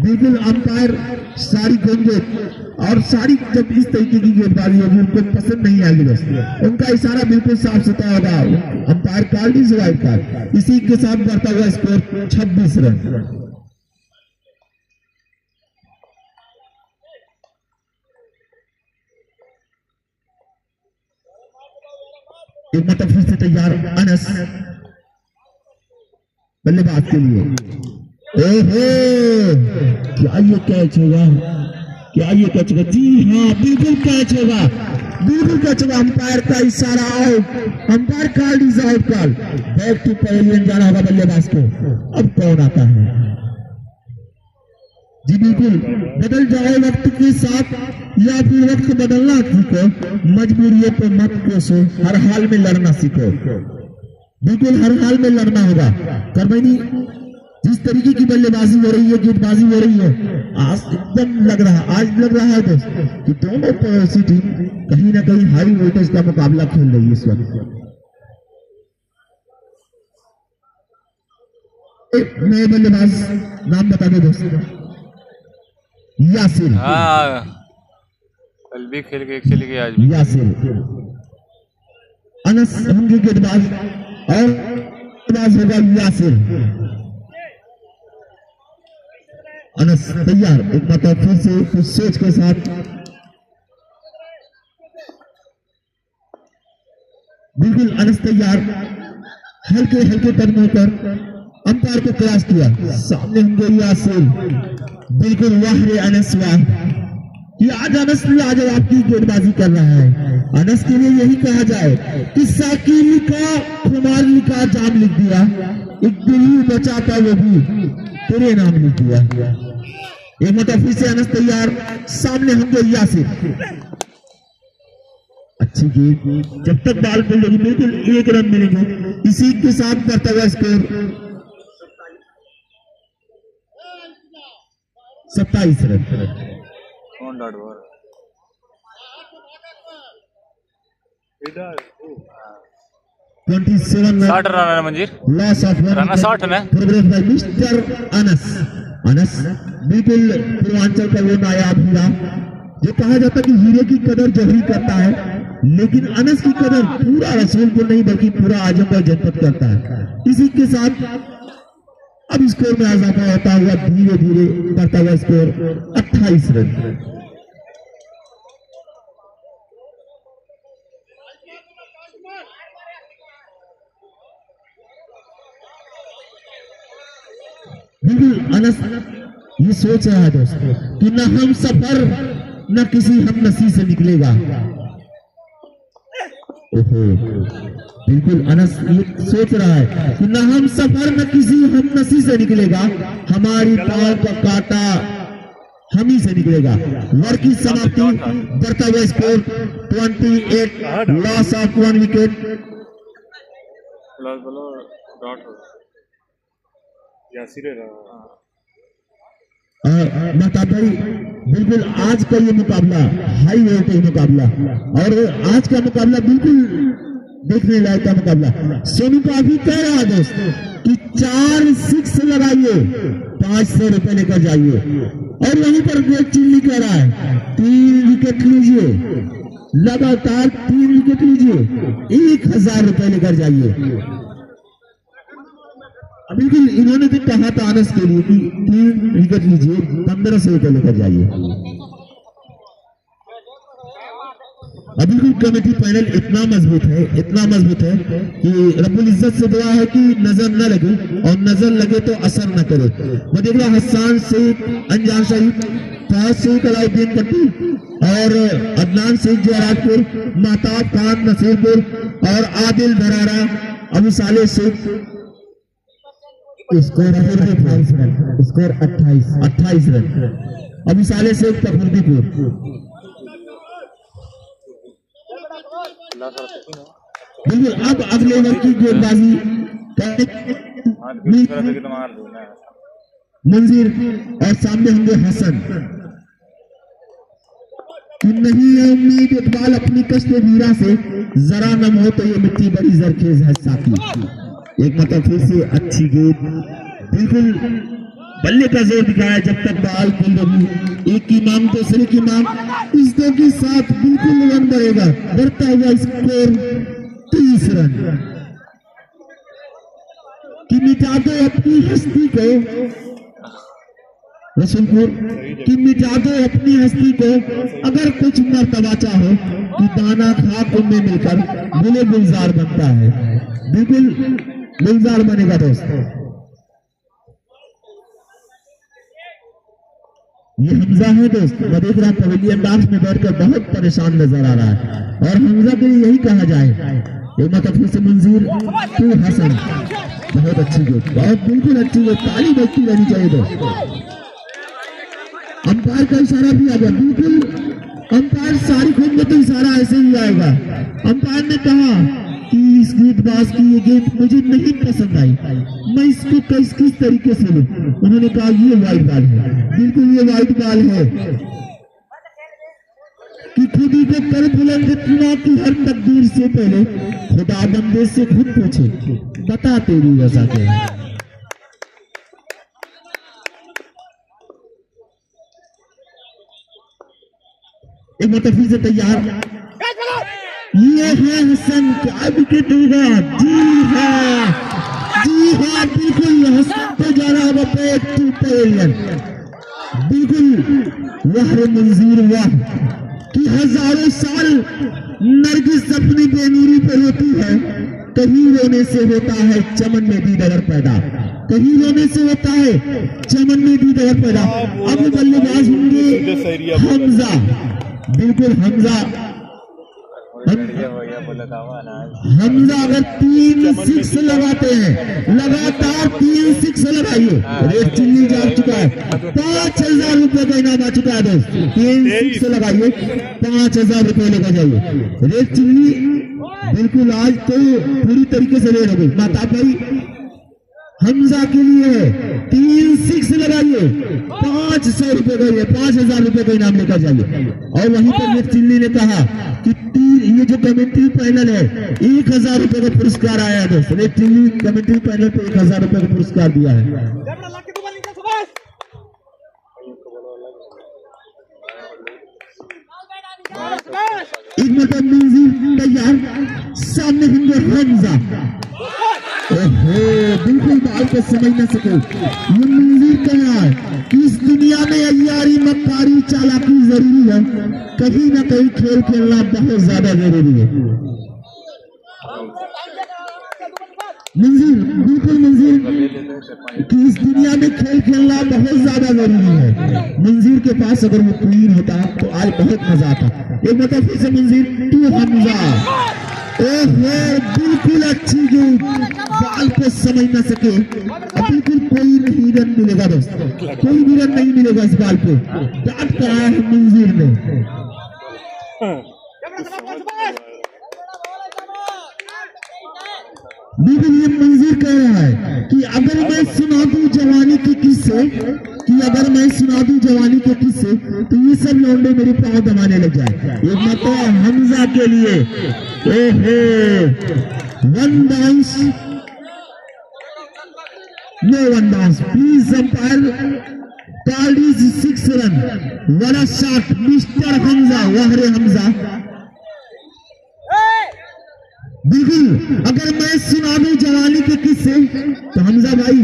बिल्कुल अंपायर सारी गेंदें और सारी जब इस तरीके की गेंदबाजी होगी उनको पसंद नहीं आएगी दोस्तों। उनका इशारा बिल्कुल साफ सुथरा होगा, umpire call is wide call. इसी के साथ बढ़ता हुआ स्कोर 26 रन। एक मतलब फिर से तैयार अनस बल्लेबाज के लिए। ओहो, क्या ये कैच होगा, क्या ये कैच होगा? जी हाँ, बिल्कुल कैच होगा, बिल्कुल कैच होगा। अंपायर का इशारा out, umpire call is out call. Back to pavilion जाना होगा बल्लेबाज को। अब कौन आता है? जी बिल्कुल, बदल जाए वक्त के साथ या फिर वक्त बदलना सीखो, मजबूरियों पे मत कोसो, हर हाल में लड़ना सीखो। बिल्कुल हर हाल में लड़ना होगा। करमैनी जिस तरीके की बल्लेबाजी हो रही है, गेंदबाजी हो रही है, आज एकदम लग रहा है दोस्त कि दोनों पड़ोसी टीम कहीं ना कहीं हाई वोल्टेज का मुकाबला खेल रही है इस वक्त। एक नए बल्लेबाज नाम बता दो दोस्त। यासिर। हाँ, कल भी खेल के चली गई, आज भी। यासिर। अनस होंगे गेंदबाज और गेंदबाज होगा यासिर। अनस तैयार, एक मतलब फिर से कुछ सोच के साथ बिल्कुल अनस तैयार, हल्के हल्के कदमों पर अंपायर को क्रॉस किया। सामने होंगे यासिर। बिल्कुल वाह रे अनस वाह, ये आज अनस लाजवाब की गेंदबाजी कर रहा है। अनस के लिए यही कहा जाए कि साकिब लिखा, खुमार लिखा, जाम लिख दिया, एक दिल बचा था वो भी तेरे नाम लिख दिया। एक मतलब फिर से अनस तैयार, सामने होंगे यासिर। अच्छी गेंद, जब तक बाल मिलेगी बिल्कुल 1 रन मिलेंगे। इसी के साथ बढ़ता हुआ स्कोर 27 रन। 27 60 रन है मंजीर, लॉस ऑफ रन 60 है। Progress by mister Anas. Anas बिल्कुल पूर्वांचल का वो नायाब हीरा, जो कहा जाता है कि हीरे की कदर जौहरी करता है, लेकिन अनस की कदर पूरा रसूलपुर नहीं बल्कि पूरा आजमगढ़ जनपद करता है। इसी के साथ अब स्कोर में इजाफा होता हुआ धीरे धीरे बढ़ता हुआ स्कोर 28 रन। बिल्कुल अनस ये सोच रहा है दोस्तों कि न हम सफर न किसी हम नसी से निकलेगा। ओहो, बिल्कुल अनस ये सोच रहा है कि न हम सफर न किसी हम नसी से निकलेगा, हमारी पांव का कांटा हम ही से निकलेगा। वर्ग की समाप्ति, बढ़ता हुआ score 28, loss of 1 wicket. Mahtab भाई बिल्कुल आज का ये मुकाबला हाई वोल्टेज मुकाबला, और आज का मुकाबला बिल्कुल देखने लायक का मुकाबला। सोनू का अभी कह रहा है दोस्त कि 4 6 लगाइए, 500 रुपए लेकर जाइए, और वहीं पर एक चिल्ली कह रहा है 3 विकेट लीजिए, लगातार 3 विकेट लीजिए, 1000 रुपए लेकर जाइए। बिल्कुल इन्होंने तो कहा था अनस के लिए कि 3 विकेट लीजिए, 1500 रुपये लेकर जाइए। अब बिल्कुल कमेटी पैनल इतना मजबूत है कि रब्बुल इज्जत से दुआ है कि नजर न लगे, और नजर लगे तो असर न करे। मैं देख रहा हसन शेख, अनजान शरीफ, फहद शेख, अलाउद्दीन कट्टी और अदनान शेख जयराजपुर, महताब खान नसीरपुर और आदिल धरारा, अबू साले शेख। Score 28 run. अबू साले शेख तफरीदीपुर। बिल्कुल अब अगले ओवर की गेंदबाजी मंजीर और सामने होंगे हसन। कि नहीं है उम्मीद इकबाल अपनी कश्त वीरा से, जरा नम हो तो ये मिट्टी बड़ी जरखेज है साकी। एक मतलब फिर से अच्छी गेंद, बिल्कुल बल्ले का जोर दिखाया जब तक बाल खुल रही। एक की मांग दूसरे की मांग, इस दो के साथ बिल्कुल रन बढ़ेगा, बढ़ता हुआ स्कोर 30 रन। कि मिटा दो अपनी हस्ती को रसूलपुर, कि मिटा दो अपनी हस्ती को, अगर कुछ मर्तबा चाहो कि दाना खाक में मिलकर गुले गुलजार बनता है। बिल्कुल गुलजार बनेगा दोस्तों। ये हमजा है दोस्त, मैं देख रहा पवेलियन डांस में बैठकर बहुत परेशान नजर आ रहा है, और हमजा के लिए यही कहा जाए। एक मतलब फिर से मंजीर टू हसन, बहुत अच्छी गेंद, बहुत बिल्कुल अच्छी गेंद, ताली बजती रहनी चाहिए दोस्त। अंपायर का इशारा भी आ गया, बिल्कुल अंपायर सारी खून में तो इशारा ऐसे ही आएगा। अंपायर ने कहा कि इस गेंदबाज की ये गेंद मुझे नहीं पसंद आई, मैं इसको किस तरीके से लूं। उन्होंने कहा ये वाइड बॉल है, बिल्कुल ये वाइड बॉल है। कि खुद ही को कर बुलंद इतना कि हर तकदीर से पहले खुदा बंदे से खुद पूछे, बता तेरी वजह क्या है। एक मतलब फिर से तैयार, ये है हसन, क्या विकेट होगा। जी हाँ बिल्कुल हसन पे जा रहा है पवेलियन। बिल्कुल वाह रे मंजीर वाह, कि हजारों साल नरगिस अपनी बेनूरी पे रोती है, कहीं रोने से होता है चमन में भी डगर पैदा, कहीं रोने से होता है चमन में भी डगर पैदा। अब बल्लेबाज होंगे हमजा, बिल्कुल हमजा अगर 3 6 लगाते हैं, लगातार 3 6 लगाइए, रेड चिल्ली जा चुका है, 5000 रुपए का इनाम आ चुका है दोस्त। 3 6 लगाइए, 5000 रुपए लेकर जाइए। रेड चिल्ली बिल्कुल आज तो पूरी तरीके से रेड हो गई। माता भाई हमजा के लिए 3 6 लगाइए, 500 रुपए का, 5000 रुपए का इनाम लेकर जाइए। और वहीं पर रेड चिल्ली ने कहा कि ये जो कमेंट्री पैनल है 1000 रुपए का पुरस्कार आया है दोस्त। रेड चिल्ली कमेंट्री पैनल पे 1000 रुपए का पुरस्कार दिया है। एक मतलब मंजीर तैयार, सामने होंगे हमजा। ओहो बिल्कुल बाल को समझ न सके। ये मंजीर कहा है कि इस दुनिया में अय्यारी मक्कारी चालाकी जरूरी है, कहीं ना कहीं खेल खेलना बहुत ज्यादा जरूरी है। मंजीर बिल्कुल मंजीर कि इस दुनिया में खेल खेलना बहुत ज्यादा जरूरी है। मंजीर के पास अगर वो क्वीन होता तो आज बहुत मजा आता। एक मतलब फिर से मंजीर टू हमजा। ओहो बिल्कुल अच्छी गेंद, बाल को समझ ना सके। बिल्कुल कोई नहीं रन मिलेगा दोस्त, कोई भी रन नहीं मिलेगा इस बाल पे। डांट कराया है मंजीर ने। बिल्कुल ये मंजीर कह रहा है कि अगर मैं सुना दूं जवानी के किस्से, तो ये सब लौंडे मेरे पांव दबाने लग जाए। एक मतलब हमजा के लिए ओहो 1 bounce, no 1 bounce please umpire, called is 6 run. बड़ा शॉट मिस्टर हमजा, वाह रे हमजा। बिल्कुल अगर मैं सुना दूं जवानी के किस्से तो हमजा भाई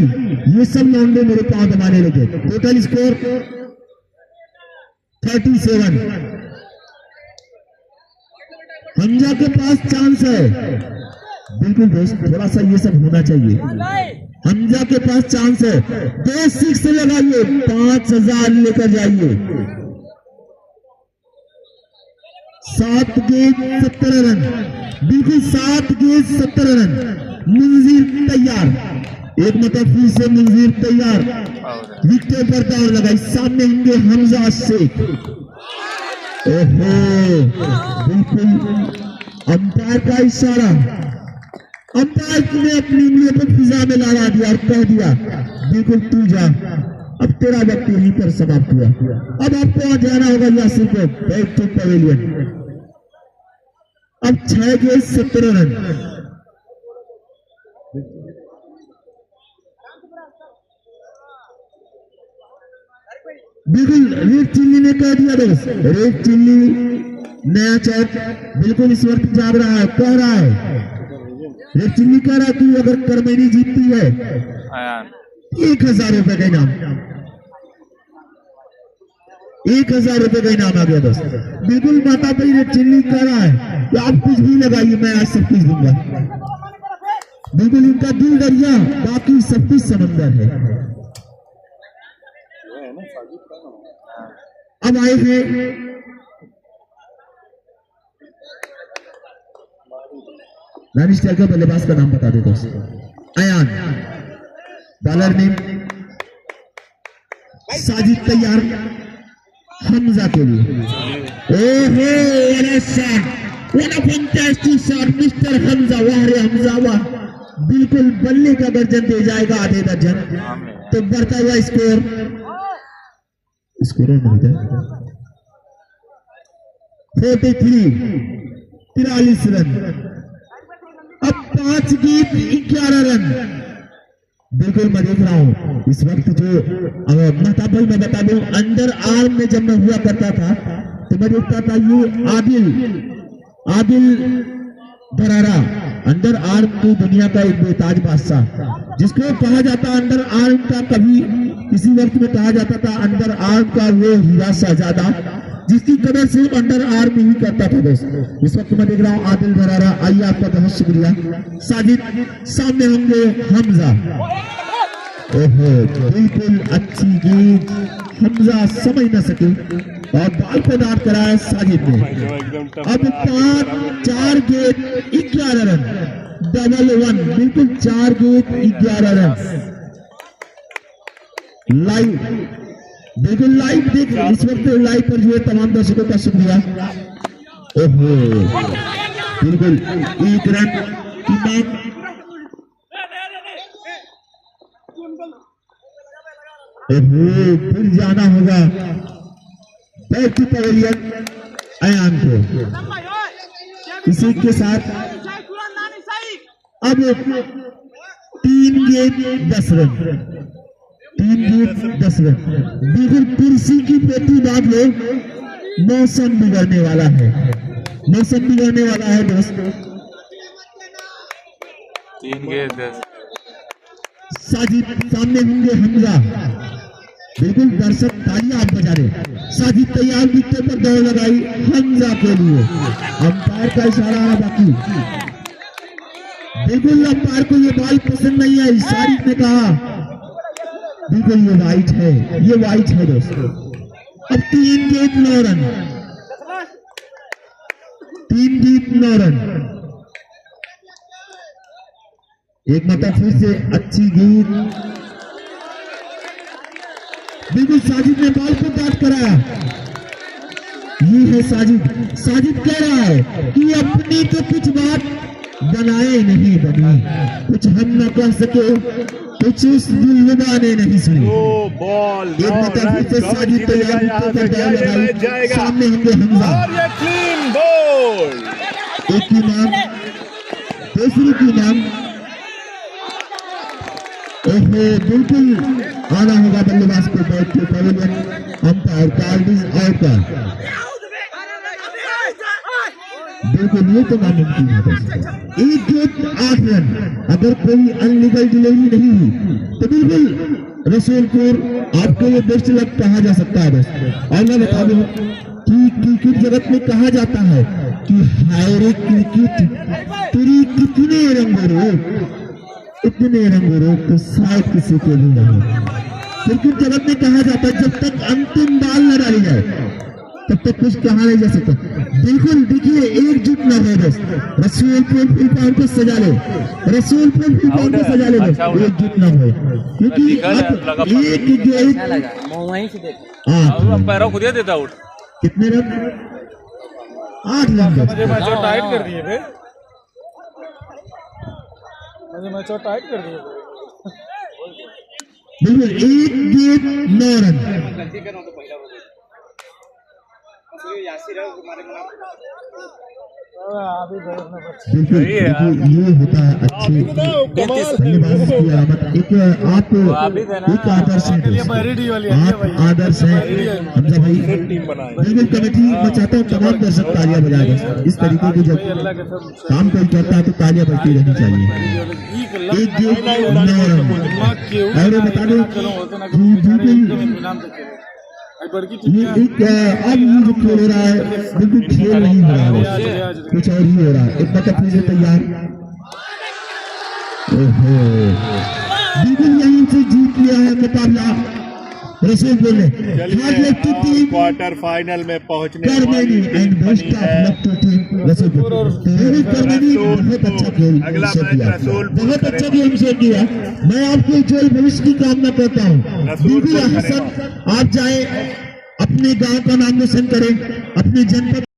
ये सब लौंडे मेरे पांव दबाने लगे। Total score 37। हमजा के पास चांस है। बिल्कुल दोस्त थोड़ा सा ये सब होना चाहिए। हमजा के पास चांस है। 2 6 लगाइए 5000 लेकर जाइए। 7 गेंद 17 रन। बिल्कुल 7 गेंद 17 रन। मुंजीर तैयार। एक मतलब फिर से मुंजीर तैयार। विकेट पर दौड़ लगाई। सामने होंगे हमजा शेख। ओहो बिल्कुल अंपायर का इशारा। अंपायर ने अपनी उंगलियों पर फिजा में लगा दिया और कह दिया बिल्कुल तू जा, अब तेरा वक्त यहीं पर समाप्त हुआ। अब आपको आ जाना होगा यासिर को बैक टू पवेलियन। अब 6 गेंद 17 रन। बिल्कुल रेड चिल्ली ने कह दिया दोस्त। रेड चिल्ली नया चौक बिल्कुल इस वक्त जाग रहा है। कह रहा है रेड चिल्ली कह रहा है कि अगर करमेनी जीतती है 1000 रुपए का इनाम। 1000 रुपए का इनाम आ गया दोस्त। बिल्कुल माता भाई रेड चिल्ली कह रहा है कि आप कुछ भी लगाइए मैं आज सब कुछ दूंगा। बिल्कुल इनका दिल दरिया बाकी सब कुछ समंदर है। अब आए हैं दानिश टेल का बल्लेबाज का नाम बता दे दोस्त। अयान। बॉलर ने साजिद तैयार हमजा के लिए। ओहो what a fantastic shot mister Hamza. वाह रे हमजा वाह। बिल्कुल बल्ले का गर्जन दे जाएगा आधे दर्जन। तो बढ़ता हुआ स्कोर 43 रन। अब 5 गेंद 11 रन। बिल्कुल मैं देख रहा हूं इस वक्त जो महताब भाई मैं बता दूं अंडर आर्म में जब मैं हुआ करता था तो मैं देखता था ये आदिल धरारा अंडर आर्म की दुनिया का एक बेताज बादशाह जिसको कहा जाता अंडर आर्म का कभी किसी वक्त में कहा जाता था अंडर आर्म का वो हीरा शहजादा जिसकी कदर सिर्फ अंडर आर्म ही करता था दोस्त। इस वक्त मैं देख रहा हूँ आदिल धरारा। आइए आपका बहुत शुक्रिया। साजिद सामने होंगे हमजा। ओहो बिल्कुल अच्छी गेंद। हमजा समझ न सके और बॉल को डाउट कराया साजिद ने। अब 4 गेंद 11 रन। डबल 1। बिल्कुल 4 गेंद 11 रन। लाइव बिल्कुल लाइव देख इस वक्त लाइव पर जो तमाम दर्शकों का शुक्रिया। ओहो बिल्कुल 1 रन की मांग। ओहो फिर जाना होगा बैक टू पवेलियन अयान को। इसी के साथ अब 3 गेंद 10 रन। 3 गेंद 10 रन। बिल्कुल कुर्सी की पेटी बांध लो। मौसम बिगड़ने वाला है। मौसम बिगड़ने वाला है दोस्तों। 3 गेंद 10। साजिद सामने होंगे हमजा। बिल्कुल दर्शक तालियां आप बजा रहे। साजिद तैयार विकेट पर दौड़ लगाई हमजा के लिए। अंपायर का इशारा है बाकी। बिल्कुल अंपायर को ये बॉल पसंद नहीं आई। साजिद ने कहा बिल्कुल ये वाइट है, ये वाइट है दोस्तों। अब 3 गेंद 9 रन। 3 गेंद 9 रन। एक मतलब फिर से अच्छी गेंद। बिल्कुल साजिद ने बॉल को बैट कराया। ये है साजिद। साजिद कह रहा है कि अपनी तो कुछ बात बनाए नहीं बनी, कुछ हम न कर सके, कुछ उस दिलरुबा ने नहीं सुनी। एक मतलब फिर से साजिद तैयार लगाई। सामने होंगे हमजा। एक की मांग दूसरी की मांग। ओहो बिल्कुल आना होगा बल्लेबाज को बैठ के pavilion. Umpire card is out का। बिल्कुल ये तो नामुमकिन है दोस्तों। एक गेट 8 रन, अगर कोई अनलीगल डिलीवरी नहीं हुई तो बिल्कुल रसूलपुर आपको ये बेस्ट लक कहा जा सकता है दोस्तों। और मैं बता दूं कि क्रिकेट जगत में कहा जाता है कि हायरे क्रिकेट तेरी कितने रंगों इतने रंगों तो शायद किसी को भी नहीं। क्रिकेट जगत में कहा जाता है जब तक अंतिम बाल न डाली जाए तब तक कुछ कहा नहीं जा सकता। बिल्कुल देखिए एकजुट न हो दोस्त, रसूलपुर फुल पॉइंट को सजा ले, रसूलपुर फुल पॉइंट को सजा ले दोस्त, एकजुट न हो क्योंकि अब एक गेट पैरों खुद देता आउट। कितने रन 8 रन मैच और टाइट कर दिए थे, मैच और टाइट कर दिए बिल्कुल एक गेट 9 रन। बिल्कुल ये होता है अच्छे बल्लेबाजी की आमद। एक आप एक आदर्श है, आप आदर्श है हमजा भाई। बिल्कुल कमेटी मैं चाहता हूँ तमाम दर्शक तालियां बजाएगा। इस तरीके की जब काम कोई करता है तो तालियां बजती रहनी चाहिए। एक गेट 9 रन। और बता दो ये एक अब ये जो खेल हो रहा है बिल्कुल खेल नहीं हो रहा है, कुछ और ही हो रहा है। एक बार फिर से तैयार, ओहो बिल्कुल यहीं से जीत लिया है मुकाबला रसूलपुर ने। क्वार्टर फाइनल में पहुंचने Karmeni and best of luck to team Rasulpur. Rohit Karmeni बहुत अच्छा खेल किया, बहुत अच्छा गेम से किया। मैं आपके उज्जवल भविष्य की कामना करता हूँ। बिल्कुल हसन आप जाए अपने गांव का नाम रोशन करें, अपने जनपद